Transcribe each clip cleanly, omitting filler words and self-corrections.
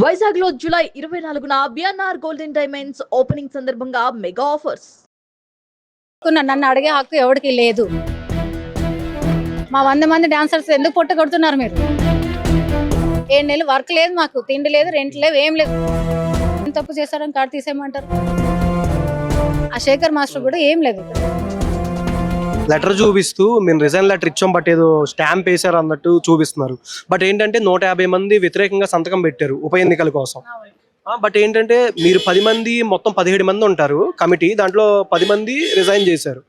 వైజాగ్ లో జూలై 24న బిఎన్ఆర్ గోల్డెన్ డైమండ్స్ ఓపెనింగ్ సందర్భంగా మెగా ఆఫర్స్. నన్ను అడిగే హక్కు ఎవరికి లేదు. మా 100 మంది డాన్సర్స్ ఎందుకు పొట్ట కొడుతున్నారు మీరు? 7 నెలలు వర్క్ లేదు, మాకు తిండి లేదు, రెంట్ లేదు, ఏం లేదు. తప్పు చేస్తారని కార్డు తీసేయమంటారు. ఆ శేఖర్ మాస్టర్ కూడా ఏం లేదు. లెటర్ చూపిస్తూ మేము రిజైన్ లెటర్ ఇచ్చాం బట్ ఏదో స్టాంప్ వేశారు అన్నట్టు చూపిస్తున్నారు. బట్ ఏంటంటే 150 మంది వ్యతిరేకంగా సంతకం పెట్టారు ఉప ఎన్నికల కోసం. బట్ ఏంటంటే మీరు 10 మంది మొత్తం 17 మంది ఉంటారు కమిటీ, దాంట్లో 10 మంది రిజైన్ చేశారు.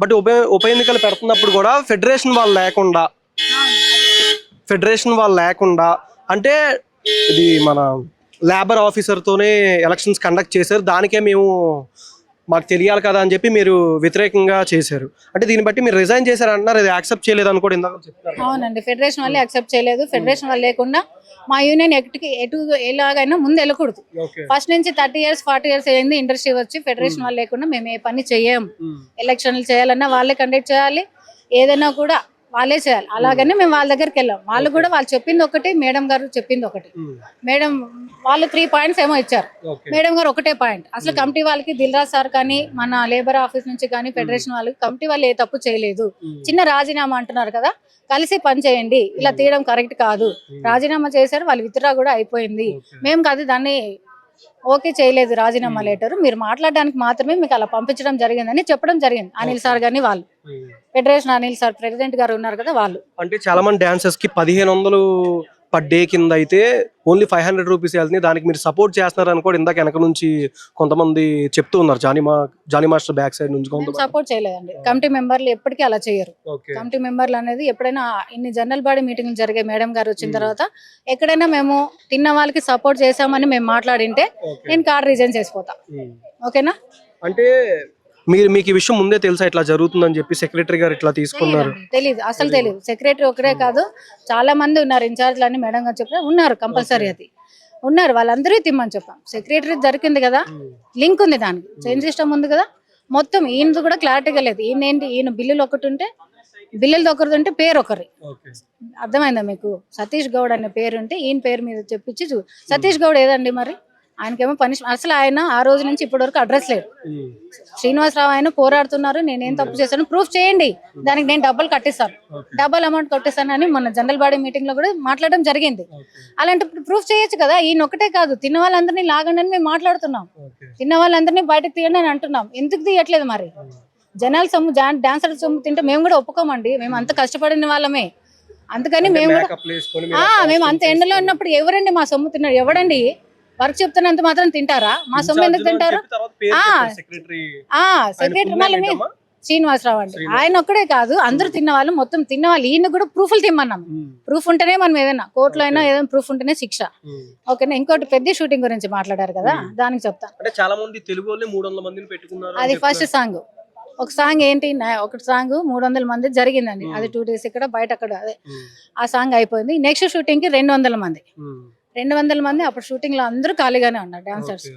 బట్ ఉప ఎన్నికలు పెడుతున్నప్పుడు కూడా ఫెడరేషన్ వాళ్ళు లేకుండా అంటే ఇది మన లేబర్ ఆఫీసర్తోనే ఎలక్షన్స్ కండక్ట్ చేశారు. దానికే మాకు తెలియాలి కదా అని చెప్పి మీరు వ్యతిరేకంగా చేశారు. అంటే దీన్ని బట్టి మీరు రిజైన్ చేశారు అంటున్నారు, అది యాక్సెప్ట్ చేయలేదు అని కూడా ఇందాక చెప్తారు. అవునండి, ఫెడరేషన్ వాళ్ళే యాక్సెప్ట్ చేయలేదు. ఫెడరేషన్ వాళ్ళు లేకుండా మా యూనియన్ ఎటు ఎలాగైనా ముందు వెళ్ళకూడదు. ఫస్ట్ నుంచి 30 years 40 years అయింది ఇండస్ట్రీ వచ్చి. ఫెడరేషన్ వాళ్ళు లేకుండా మేము ఏ పని చెయ్యం. ఎలక్షన్లు చేయాలన్నా వాళ్ళే కండక్ట్ చేయాలి, ఏదైనా కూడా వాళ్ళే చేయాలి. అలాగని మేము వాళ్ళ దగ్గరికి వెళ్ళాం. వాళ్ళు కూడా వాళ్ళు చెప్పింది ఒకటి, మేడం గారు చెప్పింది ఒకటి. మేడం వాళ్ళు 3 points ఏమో ఇచ్చారు, మేడం గారు ఒకటే పాయింట్. అసలు కమిటీ వాళ్ళకి దిల్రాజ్ సార్ కానీ మన లేబర్ ఆఫీస్ నుంచి కానీ ఫెడరేషన్ వాళ్ళకి కమిటీ వాళ్ళు ఏ తప్పు చేయలేదు. చిన్న రాజీనామా అంటున్నారు కదా, కలిసి పని చేయండి, ఇలా తీయడం కరెక్ట్ కాదు. రాజీనామా చేశారు, వాళ్ళు విత్డ్రా కూడా అయిపోయింది. మేము కాదు దాన్ని ఓకే చేయలేదు రాజీనామా లెటర్, మీరు మాట్లాడడానికి మాత్రమే మీకు అలా పంపించడం జరిగిందని చెప్పడం జరిగింది. అనిల్ సార్ గాని వాళ్ళు ఫెడరేషన్ అనిల్ సార్ ప్రెసిడెంట్ గారు ఉన్నారు కదా వాళ్ళు. అంటే చాలా మంది డాన్సర్స్ కి 1500 పర్ డే కింద అయితే ఓన్లీ 500 రూపీస్ వెళ్తుంది. దానికి మీరు సపోర్ట్ చేస్తున్నారని కూడా ఇందాక వెనక నుంచి కొంతమంది చెప్తూ ఉన్నారు. జానీ మాస్టర్ బ్యాక్ సైడ్ నుంచి సపోర్ట్ చేయలేదండి. కమిటీ మెంబర్లు ఎప్పటికీ అలా చేయరు. కమిటీ మెంబర్లు అనేది ఎప్పుడైనా ఇన్ని జనరల్ బాడీ మీటింగ్లు జరిగే మేడం గారు వచ్చిన తర్వాత ఎక్కడైనా మేము తిన్న వాళ్ళకి సపోర్ట్ చేసామని మేము మాట్లాడింటే నేను కార్డు రిజైన్ చేసిపోతా. ఓకేనా? అంటే మీకు ఈ విషయం ముందే తెలుసా ఇట్లా జరుగుతుందని చెప్పి సెక్రటరీ గారు ఇట్లా తీసుకున్నారు? తెలీదు, అసలు తెలియదు. సెక్రటరీ ఒకరే కాదు, చాలా మంది ఉన్నారు ఇన్ఛార్జ్లు అని మేడం గారు చెప్పారు, ఉన్నారు కంపల్సరీ అది ఉన్నారు. వాళ్ళందరూ తిమ్మని చెప్పాం. సెక్రటరీ దొరికింది కదా, లింక్ ఉంది, దానికి చైన్ సిస్టమ్ ఉంది కదా, మొత్తం ఈయనది కూడా క్లారిటీగా లేదు. ఈయన బిల్లులు ఒకటి ఉంటే బిల్లులు ఒకరిది ఉంటే పేరు ఒకరి. అర్థమైందా మీకు? సతీష్ గౌడ్ అనే పేరు ఉంటే ఈయన పేరు మీద చెప్పించి సతీష్ గౌడ్ ఏదండి మరి? ఆయనకేమో పనిష్మెంట్. అసలు ఆయన ఆ రోజు నుంచి ఇప్పటి వరకు అడ్రస్ లేదు. శ్రీనివాసరావు ఆయన పోరాడుతున్నారు, నేనేం తప్పు చేశాను ప్రూఫ్ చేయండి, దానికి నేను డబ్బులు కట్టిస్తాను, డబల్ అమౌంట్ కట్టిస్తాను అని మన జనరల్ బాడీ మీటింగ్ లో కూడా మాట్లాడడం జరిగింది. అలాంటి ప్రూఫ్ చేయొచ్చు కదా. ఈయన ఒకటే కాదు, తిన్న వాళ్ళందరినీ లాగండి అని మేము మాట్లాడుతున్నాం, తిన్న వాళ్ళందరినీ బయటకు తీయండి అని అంటున్నాం. ఎందుకు తీయట్లేదు మరి? జనాల సొమ్ము, డాన్సర్ సొమ్ము తింటే మేము కూడా ఒప్పుకోమండి, మేము అంత కష్టపడిన వాళ్ళమే. అందుకని మేము అంత ఎండలో ఉన్నప్పుడు ఎవరండి మా సొమ్ము తిన్నారు? ఎవడండి వర్క్ చెప్తున్నంత మాత్రం తింటారా? మా సొమ్ము ఎందుకు తింటారు? సెక్రటరీ మళ్ళీ శ్రీనివాసరావు అండి, ఆయన ఒక్కడే కాదు, అందరూ తిన్నవాళ్ళు, మొత్తం తిన్నవాళ్ళు. ఈయన కూడా ప్రూఫ్లు తిమ్మన్నాం. ప్రూఫ్ ఉంటేనే మనం ఏదైనా కోర్టులో అయినా ఏదైనా ప్రూఫ్ ఉంటేనే శిక్ష. ఓకేనా? ఇంకోటి పెద్ద షూటింగ్ గురించి మాట్లాడారు కదా, దానికి చెప్తాను. అది ఫస్ట్ సాంగ్. ఒక సాంగ్ ఏంటి, ఒక సాంగ్ 300 మంది జరిగిందండి. అది 2 days ఇక్కడ బయట అక్కడ, అదే ఆ సాంగ్ అయిపోయింది. నెక్స్ట్ షూటింగ్ కి 200 మంది. 200 మంది అప్పుడు షూటింగ్ లో అందరూ ఖాళీగానే ఉన్నారు డాన్సర్స్.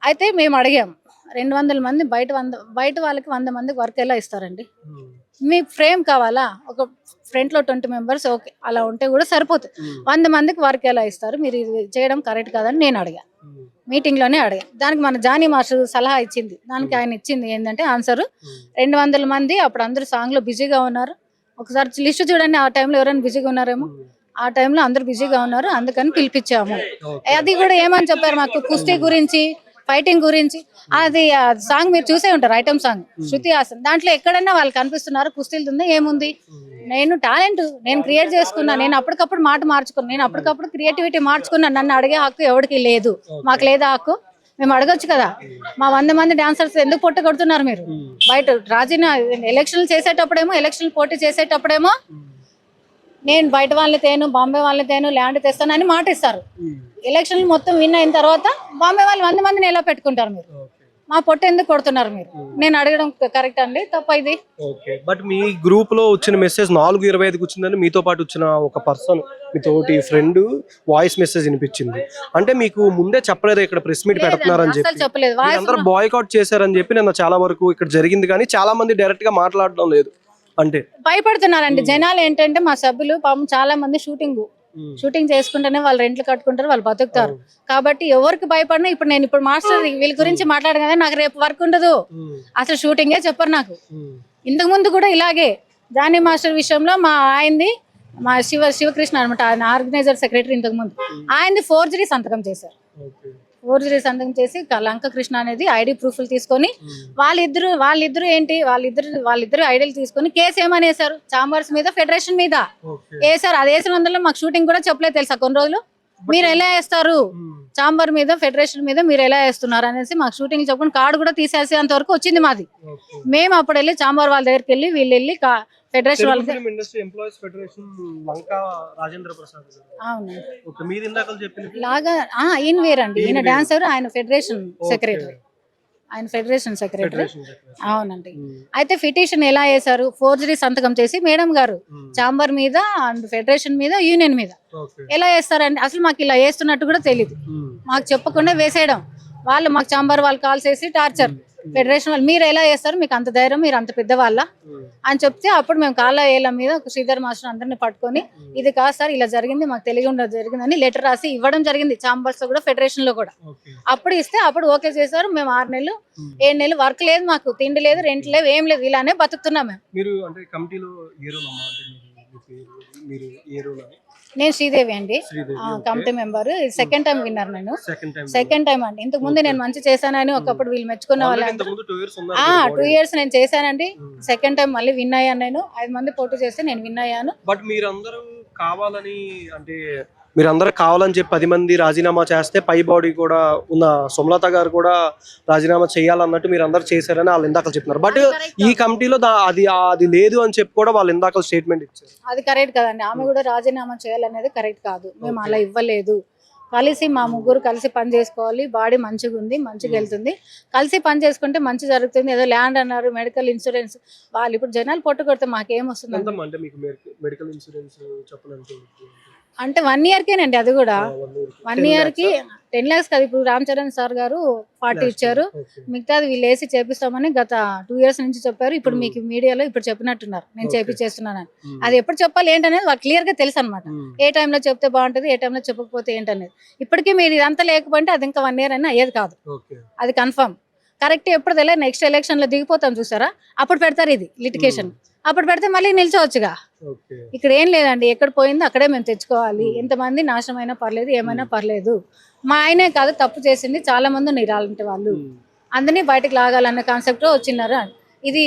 అయితే మేము అడిగాం, 200 మంది బయట వాళ్ళకి 100 మందికి వర్క్ ఎలా ఇస్తారండి? మీ ఫ్రేమ్ కావాలా? ఒక ఫ్రంట్ లో 20 members ఓకే, అలా ఉంటే కూడా సరిపోతుంది. 100 మందికి వర్క్ ఎలా ఇస్తారు? మీరు ఇది చేయడం కరెక్ట్ కాదని నేను అడిగాను, మీటింగ్ లోనే అడిగాను. దానికి మన జానీ మాస్టర్ సలహా ఇచ్చింది. దానికి ఆయన ఇచ్చింది ఏంటంటే ఆన్సర్, 200 మంది అప్పుడు అందరూ సాంగ్ లో బిజీగా ఉన్నారు. ఒకసారి లిస్ట్ చూడండి, ఆ టైంలో ఎవరైనా బిజీగా ఉన్నారేమో. ఆ టైంలో అందరు బిజీగా ఉన్నారు, అందుకని పిలిపించాము. అది కూడా ఏమని చెప్పారు మాకు, కుస్తీ గురించి, ఫైటింగ్ గురించి. అది సాంగ్ మీరు చూసే ఉంటారు, ఐటమ్ సాంగ్ శృతి హాసన్. దాంట్లో ఎక్కడన్నా వాళ్ళు కనిపిస్తున్నారు, కుస్తీలు ఉందా? ఏముంది? నేను టాలెంట్ నేను క్రియేట్ చేసుకున్నా, నేను అప్పటికప్పుడు మాట మార్చుకున్నా, నేను అప్పటికప్పుడు క్రియేటివిటీ మార్చుకున్నా. నన్ను అడిగే హక్కు ఎవరికి లేదు. మాకు లేదా హక్కు? మేము అడగొచ్చు కదా. మా 100 మంది డాన్సర్స్ ఎందుకు పొట్ట కొడుతున్నారు మీరు? బయట ఎలక్షన్లు చేసేటప్పుడేమో, ఎలక్షన్లు పోటీ చేసేటప్పుడేమో నేను బయట వాళ్ళని తేను, బాంబే వాళ్ళని తేను, ల్యాండ్ తెస్తానని మాట ఇస్తారు. ఎలక్షన్లు మొత్తం విన్ అయిన తర్వాత బాంబే వాళ్ళు 100 మందిని ఎలా పెట్టుకుంటారు మీరు? మా పొట్ట ఎందుకు కొడుతున్నారు మీరు? నేను అడగడం కరెక్ట్ అండి, తప్ప ఇది? బట్ మీ గ్రూప్ లో వచ్చిన మెసేజ్ 4:25కి వచ్చిందని మీతో పాటు వచ్చిన ఒక పర్సన్, మీతోటి ఫ్రెండ్ వాయిస్ మెసేజ్ వినిపించింది. అంటే మీకు ముందే చెప్పలేదు ఇక్కడ ప్రెస్ మీట్ పెడుతున్నారని చెప్పి? చెప్పలేదు. అందరూ బాయ్కాట్ చేశారని చెప్పి నిన్న చాలా వరకు ఇక్కడ జరిగింది, కానీ చాలా మంది డైరెక్ట్ గా మాట్లాడడం లేదు. అంటే భయపడుతున్నారండి జనాలు. ఏంటంటే మా సభ్యులు పాపం చాలా మంది షూటింగ్ షూటింగ్ చేసుకుంటేనే వాళ్ళు రెంట్లు కట్టుకుంటారు, వాళ్ళు బతుకుతారు. కాబట్టి ఎవరికి భయపడినా ఇప్పుడు నేను ఇప్పుడు మాస్టర్ వీళ్ళ గురించి మాట్లాడను కదా, నాకు రేపు వర్క్ ఉండదు, అసలు షూటింగే చెప్పరు నాకు. ఇంతకు ముందు కూడా ఇలాగే జానీ మాస్టర్ విషయంలో మా ఆయనది, మా శివకృష్ణ అనమాట, ఆయన ఆర్గనైజర్ సెక్రటరీ, ఇంతకు ముందు ఆయనది ఫోర్జరీ సంతకం చేశారు. ఫోర్జరీ సంతకం చేసి లంక కృష్ణ అనేది ఐడి ప్రూఫ్లు తీసుకొని వాళ్ళిద్దరు ఏంటి వాళ్ళిద్దరు ఐడీలు తీసుకొని కేసు ఏమని వేశారు, చాంబర్స్ మీద, ఫెడరేషన్ మీద వేశారు. అది వేసినందులో మాకు షూటింగ్ కూడా చెప్పలేదు తెలుసా కొన్ని రోజులు. మీరు ఎలా వేస్తారు చాంబర్ మీద, ఫెడరేషన్ మీద మీరు ఎలా వేస్తున్నారు అనేసి మాకు షూటింగ్ చెప్పుకుని కార్డు కూడా తీసేసేంత వరకు వచ్చింది మాది. మేము అప్పుడు వెళ్ళి చాంబర్ వాళ్ళ దగ్గరికి వెళ్ళి వీళ్ళు వెళ్ళి ఫెడరేషన్ వాళ్ళ లాగా ఈయన వేరండి, ఈయన డాన్సర్, ఆయన ఫెడరేషన్ సెక్రటరీ, అవునండి. అయితే పిటిషన్ ఎలా వేశారు, ఫోర్జరీ సంతకం చేసి మేడం గారు చాంబర్ మీద అండ్ ఫెడరేషన్ మీద, యూనియన్ మీద ఎలా వేస్తారండి, అసలు మాకు ఇలా వేస్తున్నట్టు కూడా తెలియదు, మాకు చెప్పకుండా వేసేయడం. వాళ్ళు మాకు చాంబర్ వాళ్ళు కాల్ చేసి టార్చర్, ఫెడరేషన్ వాళ్ళు మీరు ఎలా చేస్తారు, మీకు అంత ధైర్యం, మీరు అంత పెద్దవాళ్ళ అని చెప్తే అప్పుడు మేము కాళ్ళ ఏళ్ళ మీద శ్రీధర్ మాస్టర్ అందరిని పట్టుకొని ఇది కాదు సార్ ఇలా జరిగింది, మాకు తెలియకుండా జరిగిందని లెటర్ రాసి ఇవ్వడం జరిగింది, చాంబర్స్ లో కూడా ఫెడరేషన్ లో కూడా. అప్పుడు ఇస్తే అప్పుడు ఓకే చేశారు. మేము 6 నెలలు 7 నెలలు వర్క్ లేదు, మాకు తిండి లేదు, రెంట్ లేదు, ఏం లేదు, ఇలానే బతుకుతున్నాం మేము. నేను శ్రీదేవి అండి, committee member, second time winner. నేను సెకండ్ టైం అండి. ఇంతకు ముందు నేను మంచి చేశానని ఒకప్పుడు వీళ్ళు మెచ్చుకున్న వాళ్ళు 2 years నేను చేశానండి. సెకండ్ టైం మళ్ళీ విన్ అయ్యాను. నేను 5 మంది పోటీ చేస్తే నేను విన్ అయ్యాను. బట్ మీరందరూ కావాలని చెప్పి 10 మంది రాజీనామా చేస్తే పై బాడీ కూడా ఉన్న సుమలత గారు కూడా రాజీనామా చేయాలన్నట్టు మీరు అందరు చేశారని వాళ్ళు ఇందాక చెప్తున్నారు. బట్ ఈ కమిటీలో అది లేదు అని చెప్పి కూడా వాళ్ళు ఇందాక స్టేట్మెంట్ ఇచ్చారు. అది కరెక్ట్ కదండి. ఆమె కూడా రాజీనామా చేయాలనేది కరెక్ట్ కాదు. మేము అలా ఇవ్వలేదు. కలిసి మా ముగ్గురు కలిసి పని చేసుకోవాలి. బాడీ మంచిగా ఉంది, మంచిగా వెళ్తుంది. కలిసి పని చేసుకుంటే మంచి జరుగుతుంది. ఏదో ల్యాండ్ అన్నారు, మెడికల్ ఇన్సూరెన్స్, వాళ్ళు ఇప్పుడు జనాలు పొట్టు కొడితే మాకేం వస్తుంది అంటే 1 yearకేనండి. అది కూడా 1 yearకి 10 lakhs కదా. ఇప్పుడు రామ్ చరణ్ సార్ గారు 40 ఇచ్చారు. మిగతాది వీళ్ళు వేసి చేపిస్తామని గత 2 years నుంచి చెప్పారు. ఇప్పుడు మీకు మీడియాలో ఇప్పుడు చెప్పినట్టున్నారు నేను చేపిస్తున్నానని. అది ఎప్పుడు చెప్పాలి ఏంటనేది వాళ్ళు క్లియర్ గా తెలుసు అనమాట. ఏ టైంలో చెప్తే బాగుంటుంది, ఏ టైంలో చెప్పకపోతే ఏంటనేది. ఇప్పటికీ మీరు ఇదంతా లేకపోతే అది ఇంకా 1 year అయినా అయ్యేది కాదు. అది కన్ఫర్మ్ కరెక్ట్. ఎప్పుడు తెలియదు, నెక్స్ట్ ఎలక్షన్ లో దిగిపోతాం చూసారా, అప్పుడు పెడతారు ఇది లిటిగేషన్. అప్పుడు పెడితే మళ్ళీ నిల్చోవచ్చుగా. ఇక్కడ ఏం లేదండి, ఎక్కడ పోయిందో అక్కడే మేము తెచ్చుకోవాలి. ఎంతమంది నాశనం అయినా పర్లేదు, ఏమైనా పర్లేదు. మా ఆయనే కాదు తప్పు చేసింది, చాలా మంది ఉన్నారు అలాంటి వాళ్ళు. అందరినీ బయటకు లాగాలన్న కాన్సెప్ట్ వచ్చినారు. ఇది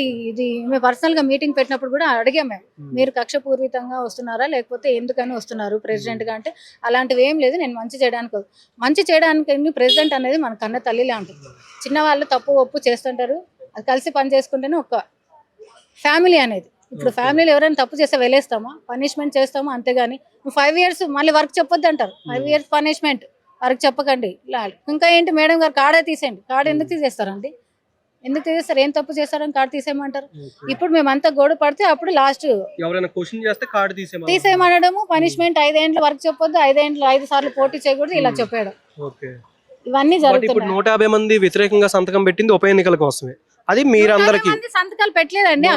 మేము పర్సనల్ గా మీటింగ్ పెట్టినప్పుడు కూడా అడిగాం మేము, మీరు కక్షపూర్వితంగా వస్తున్నారా లేకపోతే ఎందుకని వస్తున్నారు ప్రెసిడెంట్ గా అంటే, అలాంటివి ఏం లేదు, నేను మంచి చేయడానికి ప్రెసిడెంట్ అనేది మన కన్న తల్లిలా ఉంటుంది. చిన్నవాళ్ళు తప్పు ఒప్పు చేస్తుంటారు, అది కలిసి పని చేసుకుంటేనే ఒక ఫ్యామిలీ అనేది. ఇప్పుడు ఫ్యామిలీలో ఎవరైనా తప్పు చేస్తే వెళ్ళేస్తామా, పనిష్మెంట్ చేస్తామా, అంతేగాని నువ్వు 5 years మళ్ళీ వర్క్ చెప్పొద్దు అంటారు. 5 years పనిష్మెంట్, వర్క్ చెప్పకండి. ఇంకా ఏంటి మేడం గారు కాడే తీసేయండి. కార్డు ఎందుకు తీసేస్తారండి, ఎందుకు తీసేస్తారు, ఏం తప్పు చేస్తారని కార్డు తీసేయమంటారు. ఇప్పుడు మేమంతా గోడు పడితే అప్పుడు లాస్ట్ తీసేయమనడము, పనిష్మెంట్ 5 ఏళ్ళు వర్క్ చెప్పొద్దు, 5 సార్లు పోటీ చేయకూడదు, ఇలా చెప్పాడు. ఇవన్నీ జరుగుతున్నాయి. 150 మంది వ్యతిరేకంగా సంతకం పెట్టింది ఉప ఎన్నికల కోసమే. అది మీరందరికీ సంతకాలు పెట్టలేదండి.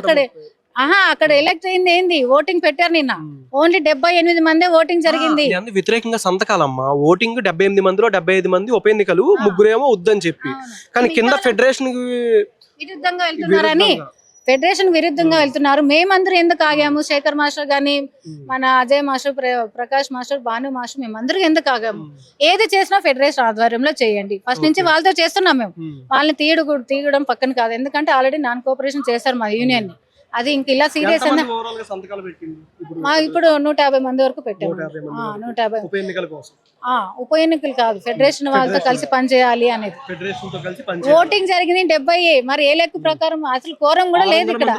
అక్కడ ఎలక్ట్ అయింది ఏంది, ఓటింగ్ పెట్టారు నిన్న. ఓన్లీ 78 మంది ఓటింగ్ జరిగింది. వ్యతిరేకంగా సంతకాలమ్మా. ఓటింగ్ 78 మందిలో 75 మంది ఉప ఎన్నికలు, ముగ్గురేమో వద్దని చెప్పి. కానీ కింద ఫెడరేషన్ విరుద్ధంగా వెళ్తున్నారని, ఫెడరేషన్ విరుద్ధంగా వెళ్తున్నారు. మేమందరూ ఎందుకు ఆగాము, శేఖర్ మాస్టర్ గాని, మన Ajay master, Prakash master, Bhanu master, మేమందరూ ఎందుకు ఆగాము. ఏది చేసినా ఫెడరేషన్ ఆధ్వర్యంలో చేయండి. ఫస్ట్ నుంచి వాళ్ళతో చేస్తున్నాం మేము. వాళ్ళని తీయడం పక్కన కాదు, ఎందుకంటే ఆల్రెడీ నాన్ కోఆపరేషన్ చేశారు మా యూనియన్ ని. అది ఇంక ఇలా సీరియస్ ఇప్పుడు 150 మంది వరకు పెట్టాము. 150 ఉప ఎన్నికలు కాదు, ఫెడరేషన్ వాళ్ళతో కలిసి పనిచేయాలి అనేది. ఓటింగ్ జరిగింది 70. మరి ఏ లెక్క ప్రకారం అసలు కోరం కూడా లేదు ఇక్కడ.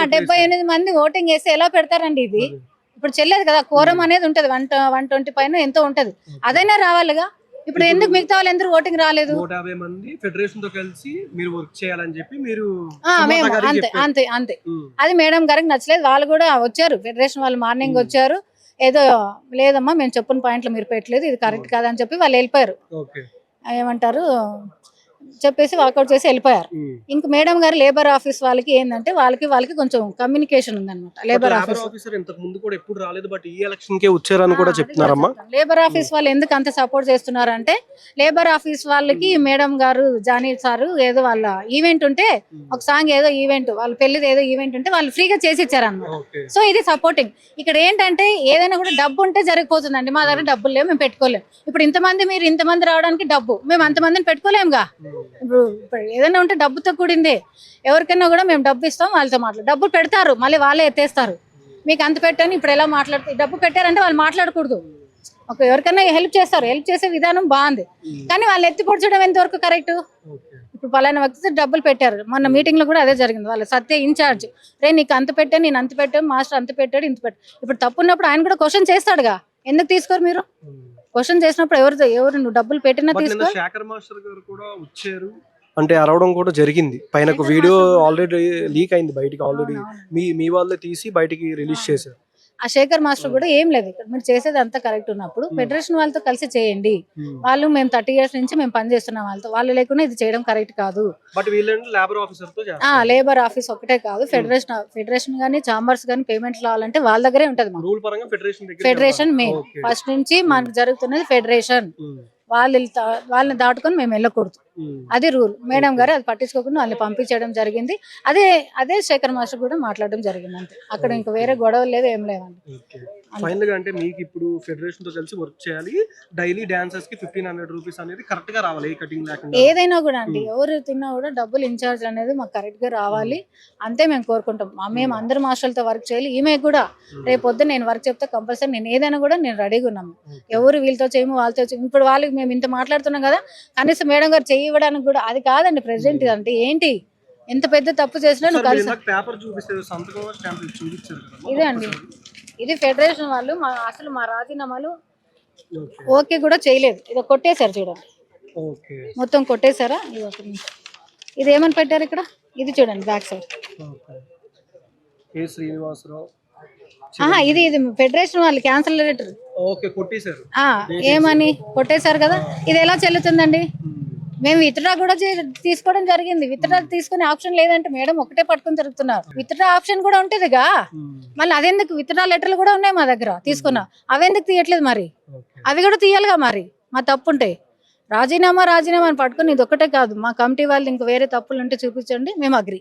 78 మంది ఓటింగ్ వేస్తే ఎలా పెడతారండి ఇది. ఇప్పుడు చెల్లేదు కదా, కోరం అనేది ఉంటది, 120 పైన ఎంతో ఉంటది, అదైనా రావాలిగా. ఇప్పుడు ఎందుకు మిగతా వాళ్ళు ఎందుకు ఓటింగ్ రాలేదు. 150 మంది ఫెడరేషన్ తో కలిసి మీరు వర్క్ చేయాలని చెప్పి మీరు అంతే. అది మేడం గారికి నచ్చలేదు. వాళ్ళు కూడా వచ్చారు, ఫెడరేషన్ వాళ్ళు మార్నింగ్ వచ్చారు. ఏదో లేదమ్మా మేము చెప్పిన పాయింట్లు మీరు పెట్టలేదు, ఇది కరెక్ట్ కాదని చెప్పి వాళ్ళు వెళ్ళిపోయారు. ఏమంటారు, చెప్పేసి వాకౌట్ చేసి వెళ్ళిపోయారు. ఇంక మేడం గారు లేబర్ ఆఫీస్ వాళ్ళకి ఏంటంటే వాళ్ళకి కొంచెం కమ్యూనికేషన్ ఉందన్నమాట. లేబర్ ఆఫీస్ ఆఫీసర్ ఇంతకు ముందు కూడా ఎప్పుడు రాలేదు, బట్ ఈ ఎలక్షన్ కే వచ్చారని కూడా చెప్తున్నారమ్మా. లేబర్ ఆఫీస్ వాళ్ళు ఎందుకు అంత సపోర్ట్ చేస్తున్నారంటే లేబర్ ఆఫీస్ వాళ్ళకి మేడం గారు జానీ సారు ఏదో వాళ్ళ ఈవెంట్ ఉంటే ఒక సాంగ్ ఏదో ఈవెంట్ వాళ్ళ పెళ్లిది ఏదో ఈవెంట్ ఉంటే వాళ్ళు ఫ్రీగా చేసి ఇచ్చారన్నమాట. సో ఇది సపోర్టింగ్. ఇక్కడ ఏంటంటే ఏదైనా కూడా డబ్బు ఉంటే జరిగిపోతుందండి. మా దగ్గర డబ్బులు లేవు, మేము పెట్టుకోలేము. ఇప్పుడు మీరు ఇంతమంది రావడానికి డబ్బు, మేము అంతమందిని పెట్టుకోలేముగా. ఇప్పుడు ఏదైనా ఉంటే డబ్బుతో కూడింది. ఎవరికైనా కూడా మేము డబ్బు ఇస్తాం, వాళ్ళతో డబ్బు పెడతారు, మళ్ళీ వాళ్ళే ఎత్తేస్తారు. మీకు అంత పెట్టని ఇప్పుడు ఎలా మాట్లాడుతారు? డబ్బు పెట్టారంటే వాళ్ళు మాట్లాడకూడదు. ఎవరికైనా హెల్ప్ చేస్తారు, హెల్ప్ చేసే విధానం బాగుంది. కానీ వాళ్ళు ఎత్తి పొడ్చడం ఎంతవరకు కరెక్ట్? ఇప్పుడు పలానా వ్యక్తి డబ్బులు పెట్టారు, మొన్న మీటింగ్ లో కూడా అదే జరిగింది. వాళ్ళ సత్య ఇన్ఛార్జ్ నీకు అంత పెట్టాను, నేను అంత పెట్టాను, మాస్టర్ అంత పెట్టాడు, ఇంత పెట్టాడు. ఇప్పుడు తప్పు ఉన్నప్పుడు ఆయన కూడా క్వశ్చన్ చేస్తాడుగా, ఎందుకు తీసుకోరు మీరు? క్వశ్చన్ చేసినప్పుడు ఎవరు నువ్వు డబ్బులు పెట్టినా తీసుకో. శేఖర్ మాస్టర్ గారు కూడా వచ్చారు అంటే అరవడం కూడా జరిగింది. పైన ఒక వీడియో ఆల్రెడీ లీక్ అయింది బయటికి. ఆల్రెడీ మీ వాళ్ళే తీసి బయటికి రిలీజ్ చేశారు. ఆ శేఖర్ మాస్టర్ కూడా ఏం లేదు, ఇక్కడ మీరు చేసేది అంతా కరెక్ట్ ఉన్నప్పుడు ఫెడరేషన్ వాళ్ళతో కలిసి చేయండి. వాళ్ళు మేము 30 years నుంచి మేము పనిచేస్తున్నాం వాళ్ళతో, వాళ్ళు లేకుండా ఇది చేయడం కరెక్ట్ కాదు. లేబర్ ఆఫీస్ ఒకటే కాదు, ఫెడరేషన్ గానీ చాంబర్స్ గానీ పేమెంట్ రావాలంటే వాళ్ళ దగ్గరే ఉంటది. ఫెడరేషన్ మెయిన్ ఫస్ట్ నుంచి మనకు జరుగుతున్నది ఫెడరేషన్. వాళ్ళని దాటుకొని మేము వెళ్ళకూడదు, అది రూల్. మేడం గారు అది పట్టించుకోకుండా వాళ్ళని పంపించడం జరిగింది. అదే శేఖర్ మాస్టర్ కూడా మాట్లాడడం జరిగింది అంతే. అక్కడ ఇంకా వేరే గొడవలు లేదు, ఏం లేవండి. ఫైనల్ గా అంటే మీకు ఇప్పుడు ఫెడరేషన్ తో కలిసి వర్క్ చేయాలి, డైలీ డాన్సర్స్ కి 1500 రూపీస్ అనేది కరెక్ట్ గా రావాలి, ఏ కటింగ్ లేకుండా. ఏదైనా కూడా అండి, ఎవరు తిన్నా కూడా డబ్బులు ఇన్ఛార్జ్ అనేది మాకు కరెక్ట్ గా రావాలి, అంతే మేము కోరుకుంటాం. మేము అందరు మాస్టర్లతో వర్క్ చేయాలి. ఈమె కూడా రేపు పొద్దున్న నేను వర్క్ చెప్తే కంపల్సరీ నేను ఏదైనా కూడా నేను రెడీగా ఉన్నాము. ఎవరు వీళ్ళతో చేయము వాళ్ళతో చేయము. ఇప్పుడు వాళ్ళకి మేము ఇంత మాట్లాడుతున్నాం కదా, కనీసం మేడం గారు చేయి ఇవ్వడానికి కూడా అది కాదండి. ప్రెసిడెంట్ అంటే ఏంటి, ఎంత పెద్ద తప్పు చేసినా నువ్వు కలిసి ఇదే అండి. ఇది ఫెడరేషన్ వాళ్ళు అసలు మా రాజీనామాలు ఓకే కూడా చేయలేదు. ఇది కొట్టేశారు చూడండి, మొత్తం కొట్టేశారా. ఇది ఏమని పెట్టారు ఇక్కడ, ఇది చూడండి బ్యాక్ సైడ్. ఇది ఫెడరేషన్ వాళ్ళు క్యాన్సల్ లెటర్ ఏమని కొట్టేశారు కదా. ఇది ఎలా చెల్లుతుందండి? మేము విత్డ్రా కూడా తీసుకోవడం జరిగింది. విత్డ్రా తీసుకునే ఆప్షన్ లేదంటే మేడం ఒకటే పట్టుకుని తిరుగుతున్నారు. విత్డ్రా ఆప్షన్ కూడా ఉంటదిగా, మళ్ళీ అదెందుకు? విత్డ్రా లెటర్లు కూడా ఉన్నాయి మా దగ్గర తీసుకున్నా, అవెందుకు తీయట్లేదు? మరి అవి కూడా తీయాలిగా. మరి మా తప్పు ఉంటే రాజీనామా అని పట్టుకుని ఇది ఒక్కటే కాదు, మా కమిటీ వాళ్ళు ఇంక వేరే తప్పులు ఉంటే చూపించండి, మేము అగ్రి.